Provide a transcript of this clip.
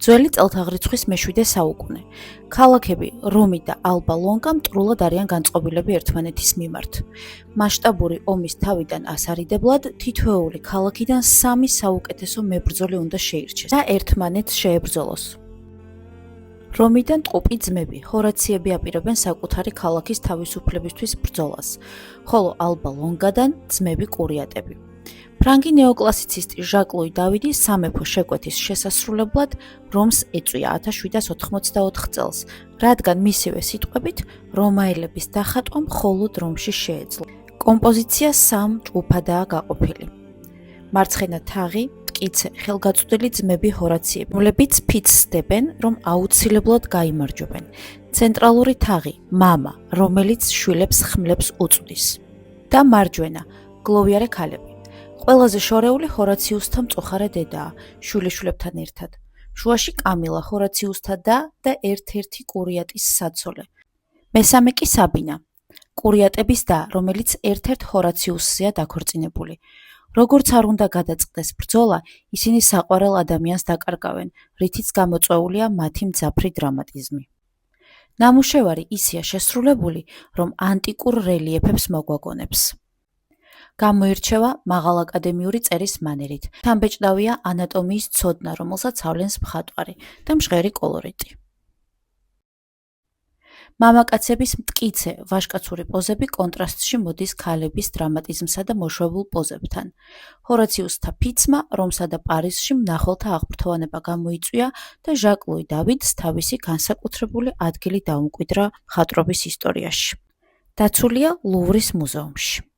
ძველი წელთაღრიცხვის მე-7 საუკუნე. ქალაქები რომი და ალბა ლონგა მტრულად არიან განწყობილები ერთმანეთის მიმართ. მასშტაბური ომის თავიდან ასარიდებლად თითოეული ქალაქიდან 3 საუკეთესო მებრძოლი უნდა შეირჩეს და ერთმანეთს შეებრძოლოს. რომიდან ტყუპი ძმები, ჰორაციები აპირებენ საკუთარი ქალაქის თავისუფლებისთვის ბრძოლას, ხოლო ალბა ლონგადან ძმები კურიატები. ფრანგი ნეოკლასიცისტი ჟაკ ლუი დავიდი სამეფო შეკვეთის შესასრულებლად რომს ეწვია 1784 წელს, რადგან მისივე სიტყვებით რომაელების დახატვა მხოლოდ რომში შეეძლო. კომპოზიცია 3 ჯგუფადაა გაყოფილი. მარცხენა თაღი, მტკიცე, ხელგაწვდილი ძმები ჰორაციები, რომლებიც ფიცსდებენ, რომ აუცილებლად გაიმარჯვებენ. ცენტრალური თაღი, მამა, რომელიც შვილებს ხმლებს უწვდის. და მარჯვენა, გლოვიარე ქალები. ყველაზე შორეული ჰორაციუსთა მწუხარე დედაა, შვილიშვილებთან ერთად. შუაში კამილა, ჰორაციუსთა და ერთ-ერთი კურიატის საცოლე. მესამე კი საბინა, კურიატების და, რომელიც ერთ-ერთ ჰორაციუსზეა დაქორწინებული. როგორც არ უნდა გადაწყდეს ბრძოლა, ისინი საყვარელ ადამიანს დაკარგავენ, რითიც გამოწვეულია მათი მძაფრი დრამატიზმი. ნამუშევარი ისეა შესრულებული, რომ ანტიკურ რელიეფებს მოგვაგონებს. გამოირჩევა მაღალაკადემიური წერის მანერით. ამბეჭდავია ანატომიის ცოდნა, რომელსაც ავლენს მხატვარი და მჟღერი კოლორიტი. მამაკაცების მტკიცე, ვაჟკაცური პოზები კონტრასტში მოდის ქალების დრამატიზმსა და მოშვებულ პოზებთან. ჰორაციუსთა ფიცმა რომსა და პარიზში მნახველთა აღფრთოვანება გამოიწვია და ჟაკ ლუი დავიდს თავისი განსაკუთრებული ადგილი დაუმკვიდრა მხატვრობის ისტორიაში. დაცულია ლუვრის მუზეუმში.